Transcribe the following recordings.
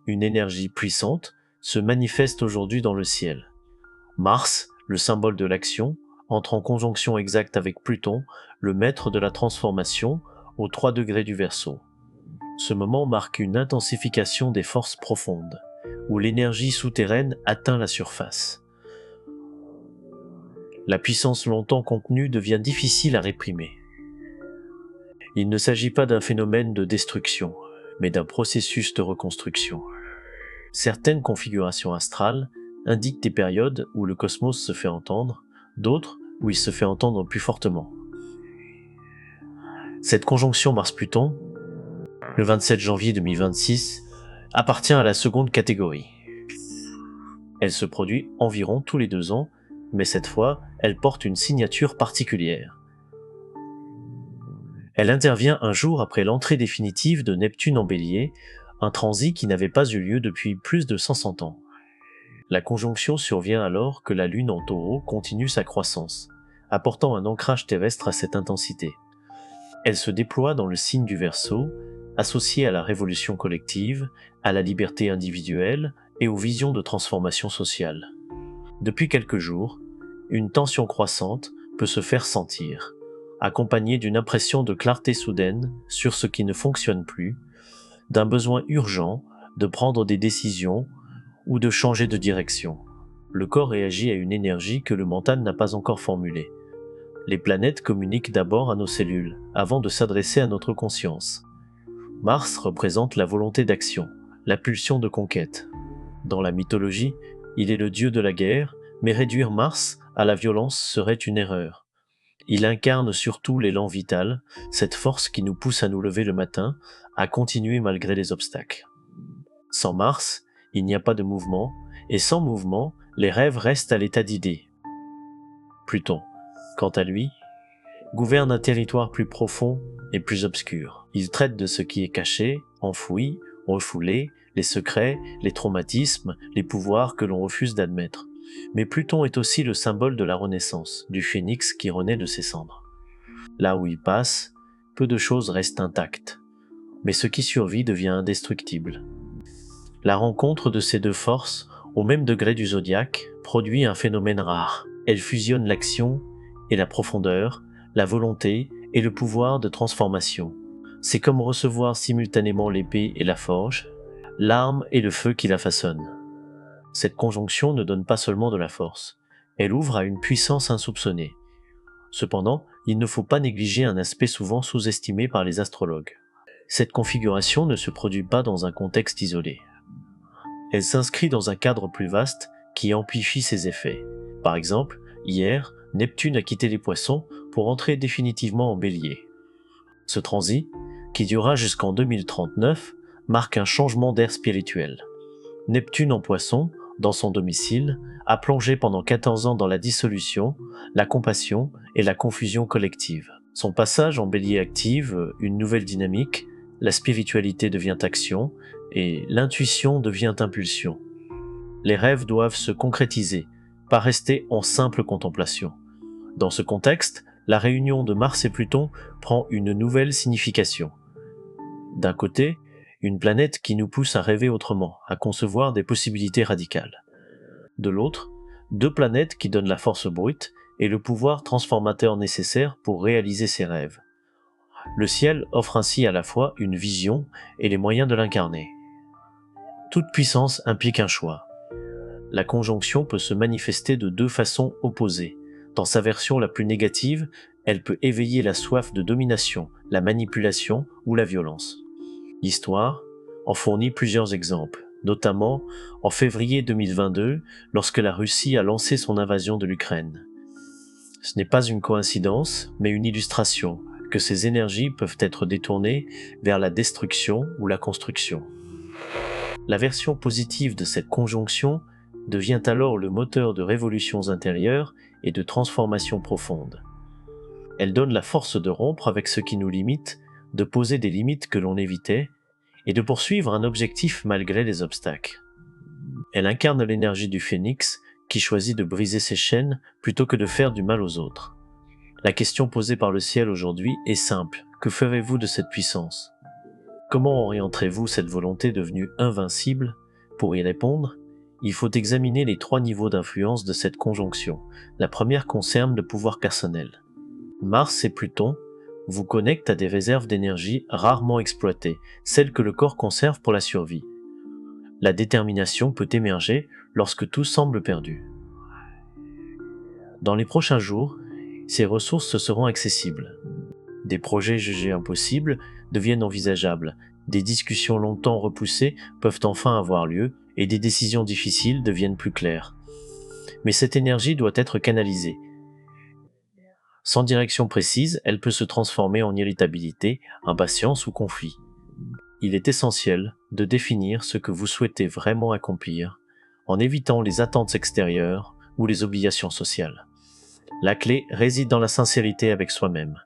Une énergie puissante se manifeste aujourd'hui dans le ciel. Mars, le symbole de l'action, entre en conjonction exacte avec Pluton, le maître de la transformation, aux 3 degrés du Verseau. Ce moment marque une intensification des forces profondes, où l'énergie souterraine atteint la surface. La puissance longtemps contenue devient difficile à réprimer. Il ne s'agit pas d'un phénomène de destruction, mais d'un processus de reconstruction. Certaines configurations astrales indiquent des périodes où le cosmos se fait entendre, d'autres où il se fait entendre plus fortement. Cette conjonction Mars-Pluton, le 27 janvier 2026, appartient à la seconde catégorie. Elle se produit environ tous les 2 ans, mais cette fois, elle porte une signature particulière. Elle intervient un jour après l'entrée définitive de Neptune en Bélier, un transit qui n'avait pas eu lieu depuis plus de 500 ans. La conjonction survient alors que la Lune en Taureau continue sa croissance, apportant un ancrage terrestre à cette intensité. Elle se déploie dans le signe du Verseau, associée à la révolution collective, à la liberté individuelle et aux visions de transformation sociale. Depuis quelques jours, une tension croissante peut se faire sentir, accompagnée d'une impression de clarté soudaine sur ce qui ne fonctionne plus, d'un besoin urgent de prendre des décisions ou de changer de direction. Le corps réagit à une énergie que le mental n'a pas encore formulée. Les planètes communiquent d'abord à nos cellules, avant de s'adresser à notre conscience. Mars représente la volonté d'action, la pulsion de conquête. Dans la mythologie, il est le dieu de la guerre, mais réduire Mars à la violence serait une erreur. Il incarne surtout l'élan vital, cette force qui nous pousse à nous lever le matin, à continuer malgré les obstacles. Sans Mars, il n'y a pas de mouvement, et sans mouvement, les rêves restent à l'état d'idée. Pluton, quant à lui, gouverne un territoire plus profond et plus obscur. Il traite de ce qui est caché, enfoui, refoulé, les secrets, les traumatismes, les pouvoirs que l'on refuse d'admettre. Mais Pluton est aussi le symbole de la renaissance, du phénix qui renaît de ses cendres. Là où il passe, peu de choses restent intactes, mais ce qui survit devient indestructible. La rencontre de ces 2 forces, au même degré du zodiaque, produit un phénomène rare. Elle fusionne l'action et la profondeur, la volonté et le pouvoir de transformation. C'est comme recevoir simultanément l'épée et la forge, l'arme et le feu qui la façonnent. Cette conjonction ne donne pas seulement de la force, elle ouvre à une puissance insoupçonnée. Cependant, il ne faut pas négliger un aspect souvent sous-estimé par les astrologues. Cette configuration ne se produit pas dans un contexte isolé. Elle s'inscrit dans un cadre plus vaste qui amplifie ses effets. Par exemple, hier, Neptune a quitté les Poissons pour entrer définitivement en Bélier. Ce transit, qui durera jusqu'en 2039, marque un changement d'ère spirituel. Neptune en Poissons, dans son domicile, a plongé pendant 14 ans dans la dissolution, la compassion et la confusion collective. Son passage en Bélier active une nouvelle dynamique, la spiritualité devient action et l'intuition devient impulsion. Les rêves doivent se concrétiser, pas rester en simple contemplation. Dans ce contexte, la réunion de Mars et Pluton prend une nouvelle signification. D'un côté, une planète qui nous pousse à rêver autrement, à concevoir des possibilités radicales. De l'autre, 2 planètes qui donnent la force brute et le pouvoir transformateur nécessaire pour réaliser ses rêves. Le ciel offre ainsi à la fois une vision et les moyens de l'incarner. Toute puissance implique un choix. La conjonction peut se manifester de 2 façons opposées. Dans sa version la plus négative, elle peut éveiller la soif de domination, la manipulation ou la violence. L'histoire en fournit plusieurs exemples, notamment en février 2022, lorsque la Russie a lancé son invasion de l'Ukraine. Ce n'est pas une coïncidence, mais une illustration que ces énergies peuvent être détournées vers la destruction ou la construction. La version positive de cette conjonction devient alors le moteur de révolutions intérieures et de transformations profondes. Elle donne la force de rompre avec ce qui nous limite, de poser des limites que l'on évitait, et de poursuivre un objectif malgré les obstacles. Elle incarne l'énergie du phénix qui choisit de briser ses chaînes plutôt que de faire du mal aux autres. La question posée par le ciel aujourd'hui est simple. Que ferez-vous de cette puissance ? Comment orienterez-vous cette volonté devenue invincible? Pour y répondre, il faut examiner les 3 niveaux d'influence de cette conjonction. La première concerne le pouvoir personnel. Mars et Pluton vous connectent à des réserves d'énergie rarement exploitées, celles que le corps conserve pour la survie. La détermination peut émerger lorsque tout semble perdu. Dans les prochains jours, ces ressources se seront accessibles. Des projets jugés impossibles deviennent envisageables, des discussions longtemps repoussées peuvent enfin avoir lieu et des décisions difficiles deviennent plus claires. Mais cette énergie doit être canalisée. Sans direction précise, elle peut se transformer en irritabilité, impatience ou conflit. Il est essentiel de définir ce que vous souhaitez vraiment accomplir, en évitant les attentes extérieures ou les obligations sociales. La clé réside dans la sincérité avec soi-même.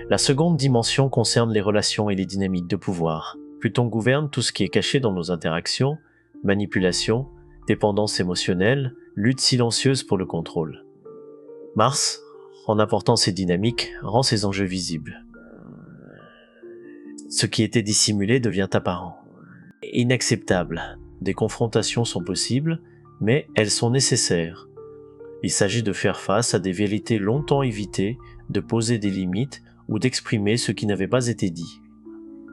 La seconde dimension concerne les relations et les dynamiques de pouvoir. Pluton gouverne tout ce qui est caché dans nos interactions, manipulation, dépendance émotionnelle, lutte silencieuse pour le contrôle. Mars, en apportant ces dynamiques, rend ces enjeux visibles. Ce qui était dissimulé devient apparent. Inacceptable. Des confrontations sont possibles, mais elles sont nécessaires. Il s'agit de faire face à des vérités longtemps évitées, de poser des limites ou d'exprimer ce qui n'avait pas été dit.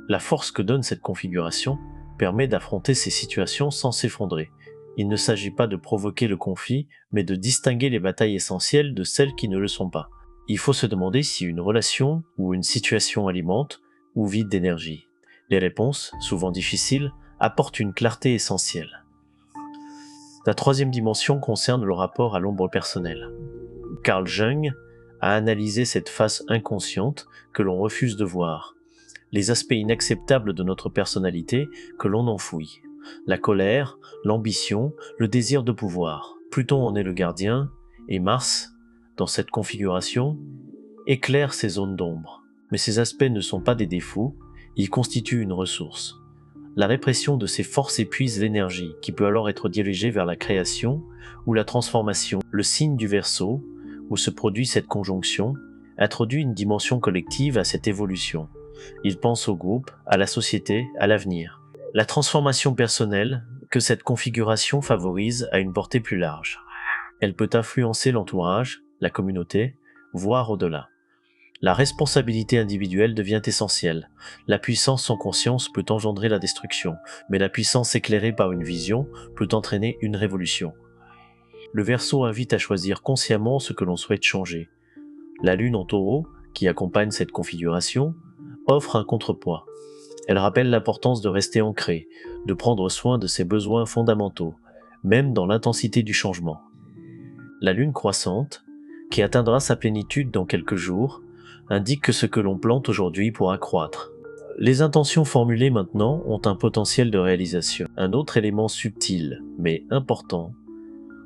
La force que donne cette configuration permet d'affronter ces situations sans s'effondrer. Il ne s'agit pas de provoquer le conflit, mais de distinguer les batailles essentielles de celles qui ne le sont pas. Il faut se demander si une relation ou une situation alimente ou vide d'énergie. Les réponses, souvent difficiles, apportent une clarté essentielle. La troisième dimension concerne le rapport à l'ombre personnelle. Carl Jung a analysé cette face inconsciente que l'on refuse de voir, les aspects inacceptables de notre personnalité que l'on enfouit, la colère, l'ambition, le désir de pouvoir. Pluton en est le gardien, et Mars, dans cette configuration, éclaire ces zones d'ombre. Mais ces aspects ne sont pas des défauts, ils constituent une ressource. La répression de ces forces épuise l'énergie, qui peut alors être dirigée vers la création ou la transformation. Le signe du Verseau, où se produit cette conjonction, introduit une dimension collective à cette évolution. Il pense au groupe, à la société, à l'avenir. La transformation personnelle que cette configuration favorise a une portée plus large. Elle peut influencer l'entourage, la communauté, voire au-delà. La responsabilité individuelle devient essentielle. La puissance sans conscience peut engendrer la destruction, mais la puissance éclairée par une vision peut entraîner une révolution. Le Verseau invite à choisir consciemment ce que l'on souhaite changer. La Lune en Taureau, qui accompagne cette configuration, offre un contrepoids. Elle rappelle l'importance de rester ancré, de prendre soin de ses besoins fondamentaux, même dans l'intensité du changement. La Lune croissante, qui atteindra sa plénitude dans quelques jours, indique que ce que l'on plante aujourd'hui pourra croître. Les intentions formulées maintenant ont un potentiel de réalisation. Un autre élément subtil, mais important,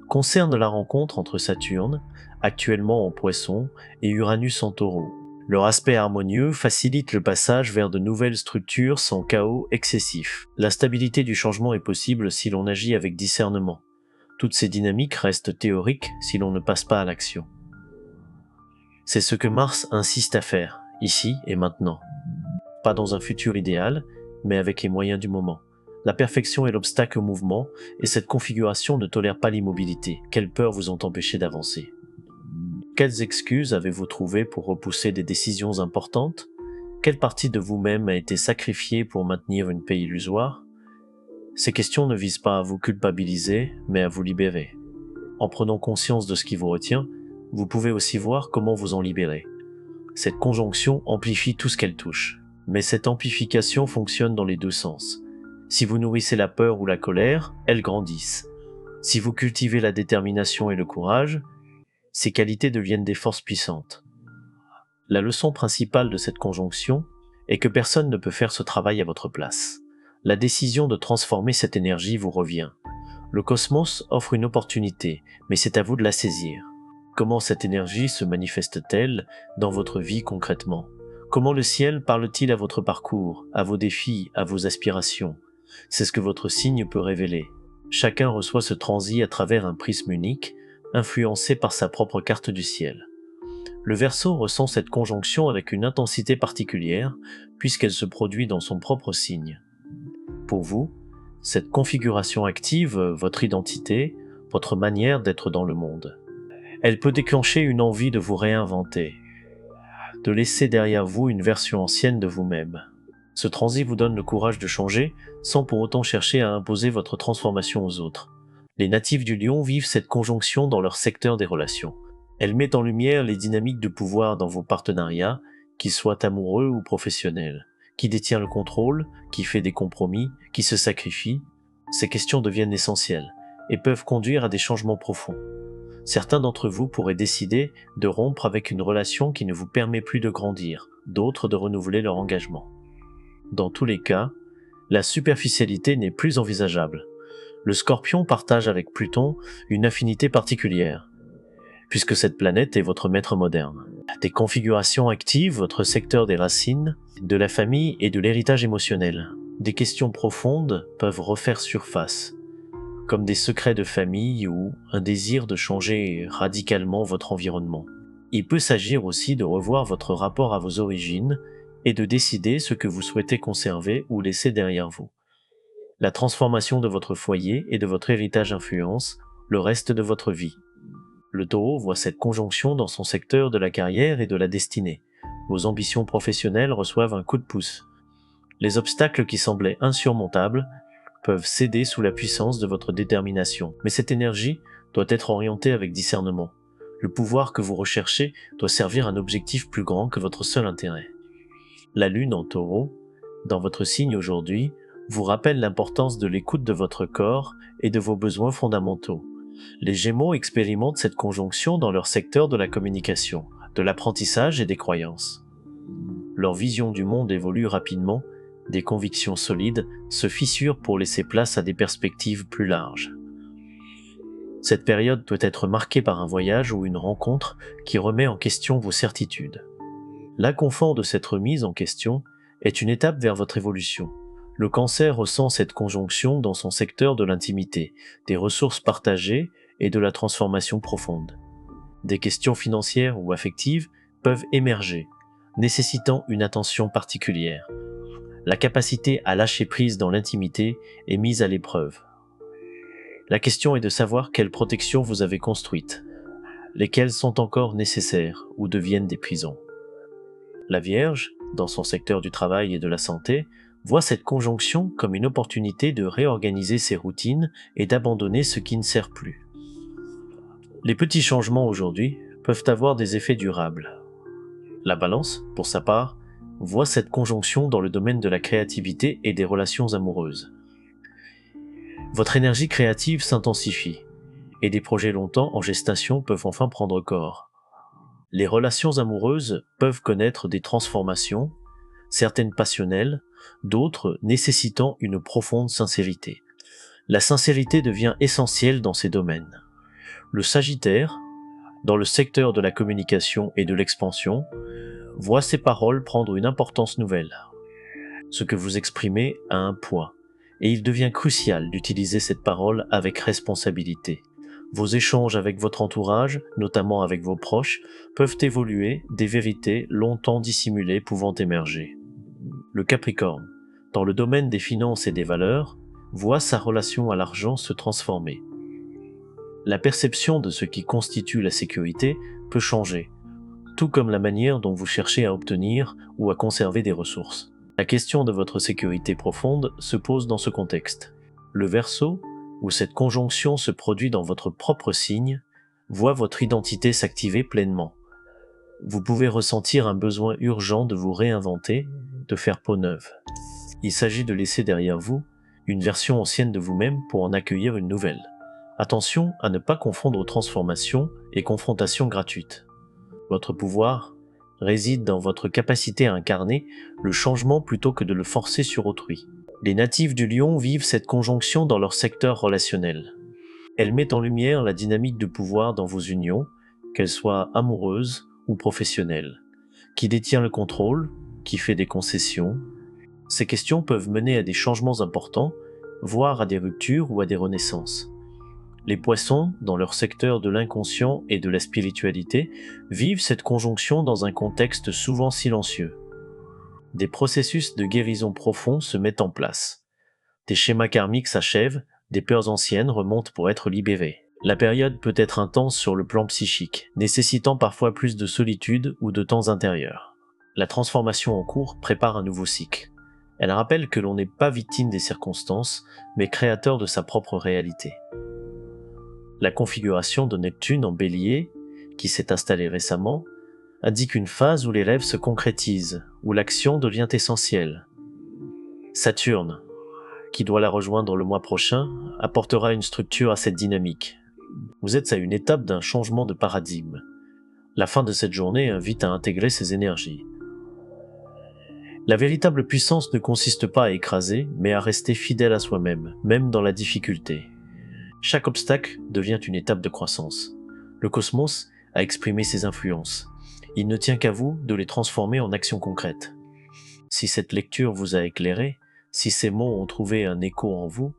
concerne la rencontre entre Saturne, actuellement en Poisson, et Uranus en Taureau. Leur aspect harmonieux facilite le passage vers de nouvelles structures sans chaos excessif. La stabilité du changement est possible si l'on agit avec discernement. Toutes ces dynamiques restent théoriques si l'on ne passe pas à l'action. C'est ce que Mars insiste à faire, ici et maintenant. Pas dans un futur idéal, mais avec les moyens du moment. La perfection est l'obstacle au mouvement, et cette configuration ne tolère pas l'immobilité. Quelles peurs vous ont empêché d'avancer? Quelles excuses avez-vous trouvées pour repousser des décisions importantes? Quelle partie de vous-même a été sacrifiée pour maintenir une paix illusoire? Ces questions ne visent pas à vous culpabiliser, mais à vous libérer. En prenant conscience de ce qui vous retient, vous pouvez aussi voir comment vous en libérer. Cette conjonction amplifie tout ce qu'elle touche. Mais cette amplification fonctionne dans les deux sens. Si vous nourrissez la peur ou la colère, elles grandissent. Si vous cultivez la détermination et le courage, ces qualités deviennent des forces puissantes. La leçon principale de cette conjonction est que personne ne peut faire ce travail à votre place. La décision de transformer cette énergie vous revient. Le cosmos offre une opportunité, mais c'est à vous de la saisir. Comment cette énergie se manifeste-t-elle dans votre vie concrètement? Comment le ciel parle-t-il à votre parcours, à vos défis, à vos aspirations? C'est ce que votre signe peut révéler. Chacun reçoit ce transit à travers un prisme unique, influencé par sa propre carte du ciel. Le Verseau ressent cette conjonction avec une intensité particulière, puisqu'elle se produit dans son propre signe. Pour vous, cette configuration active votre identité, votre manière d'être dans le monde. Elle peut déclencher une envie de vous réinventer, de laisser derrière vous une version ancienne de vous-même. Ce transit vous donne le courage de changer, sans pour autant chercher à imposer votre transformation aux autres. Les natifs du Lion vivent cette conjonction dans leur secteur des relations. Elle met en lumière les dynamiques de pouvoir dans vos partenariats, qu'ils soient amoureux ou professionnels. Qui détient le contrôle, qui fait des compromis, qui se sacrifie. Ces questions deviennent essentielles et peuvent conduire à des changements profonds. Certains d'entre vous pourraient décider de rompre avec une relation qui ne vous permet plus de grandir, d'autres de renouveler leur engagement. Dans tous les cas, la superficialité n'est plus envisageable. Le Scorpion partage avec Pluton une affinité particulière, puisque cette planète est votre maître moderne. Des configurations activent votre secteur des racines, de la famille et de l'héritage émotionnel. Des questions profondes peuvent refaire surface, comme des secrets de famille ou un désir de changer radicalement votre environnement. Il peut s'agir aussi de revoir votre rapport à vos origines et de décider ce que vous souhaitez conserver ou laisser derrière vous. La transformation de votre foyer et de votre héritage influence le reste de votre vie. Le Taureau voit cette conjonction dans son secteur de la carrière et de la destinée. Vos ambitions professionnelles reçoivent un coup de pouce. Les obstacles qui semblaient insurmontables peuvent céder sous la puissance de votre détermination. Mais cette énergie doit être orientée avec discernement. Le pouvoir que vous recherchez doit servir un objectif plus grand que votre seul intérêt. La Lune en Taureau, dans votre signe aujourd'hui, vous rappelle l'importance de l'écoute de votre corps et de vos besoins fondamentaux. Les Gémeaux expérimentent cette conjonction dans leur secteur de la communication, de l'apprentissage et des croyances. Leur vision du monde évolue rapidement, des convictions solides se fissurent pour laisser place à des perspectives plus larges. Cette période doit être marquée par un voyage ou une rencontre qui remet en question vos certitudes. L'inconfort de cette remise en question est une étape vers votre évolution. Le Cancer ressent cette conjonction dans son secteur de l'intimité, des ressources partagées et de la transformation profonde. Des questions financières ou affectives peuvent émerger, nécessitant une attention particulière. La capacité à lâcher prise dans l'intimité est mise à l'épreuve. La question est de savoir quelles protections vous avez construites, lesquelles sont encore nécessaires ou deviennent des prisons. La Vierge, dans son secteur du travail et de la santé, voit cette conjonction comme une opportunité de réorganiser ses routines et d'abandonner ce qui ne sert plus. Les petits changements aujourd'hui peuvent avoir des effets durables. La Balance, pour sa part, voit cette conjonction dans le domaine de la créativité et des relations amoureuses. Votre énergie créative s'intensifie, et des projets longtemps en gestation peuvent enfin prendre corps. Les relations amoureuses peuvent connaître des transformations, certaines passionnelles, d'autres nécessitant une profonde sincérité. La sincérité devient essentielle dans ces domaines. Le Sagittaire, dans le secteur de la communication et de l'expansion, voit ses paroles prendre une importance nouvelle. Ce que vous exprimez a un poids, et il devient crucial d'utiliser cette parole avec responsabilité. Vos échanges avec votre entourage, notamment avec vos proches, peuvent évoluer, des vérités longtemps dissimulées pouvant émerger. Le Capricorne, dans le domaine des finances et des valeurs, voit sa relation à l'argent se transformer. La perception de ce qui constitue la sécurité peut changer, tout comme la manière dont vous cherchez à obtenir ou à conserver des ressources. La question de votre sécurité profonde se pose dans ce contexte. Le Verseau, où cette conjonction se produit dans votre propre signe, voit votre identité s'activer pleinement. Vous pouvez ressentir un besoin urgent de vous réinventer, de faire peau neuve. Il s'agit de laisser derrière vous une version ancienne de vous-même pour en accueillir une nouvelle. Attention à ne pas confondre transformation et confrontation gratuite. Votre pouvoir réside dans votre capacité à incarner le changement plutôt que de le forcer sur autrui. Les natifs du Lion vivent cette conjonction dans leur secteur relationnel. Elle met en lumière la dynamique de pouvoir dans vos unions, qu'elles soient amoureuses ou professionnelles. Qui détient le contrôle, qui fait des concessions. Ces questions peuvent mener à des changements importants, voire à des ruptures ou à des renaissances. Les poissons, dans leur secteur de l'inconscient et de la spiritualité, vivent cette conjonction dans un contexte souvent silencieux. Des processus de guérison profonds se mettent en place. Des schémas karmiques s'achèvent, des peurs anciennes remontent pour être libérées. La période peut être intense sur le plan psychique, nécessitant parfois plus de solitude ou de temps intérieur. La transformation en cours prépare un nouveau cycle. Elle rappelle que l'on n'est pas victime des circonstances, mais créateur de sa propre réalité. La configuration de Neptune en Bélier, qui s'est installée récemment, indique une phase où les rêves se concrétisent, où l'action devient essentielle. Saturne, qui doit la rejoindre le mois prochain, apportera une structure à cette dynamique. Vous êtes à une étape d'un changement de paradigme. La fin de cette journée invite à intégrer ces énergies. La véritable puissance ne consiste pas à écraser, mais à rester fidèle à soi-même, même dans la difficulté. Chaque obstacle devient une étape de croissance. Le cosmos a exprimé ses influences. Il ne tient qu'à vous de les transformer en actions concrètes. Si cette lecture vous a éclairé, si ces mots ont trouvé un écho en vous,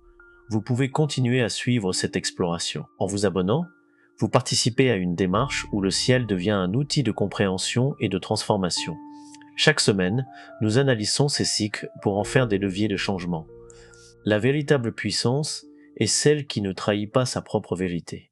vous pouvez continuer à suivre cette exploration. En vous abonnant, vous participez à une démarche où le ciel devient un outil de compréhension et de transformation. Chaque semaine, nous analysons ces cycles pour en faire des leviers de changement. La véritable puissance est celle qui ne trahit pas sa propre vérité.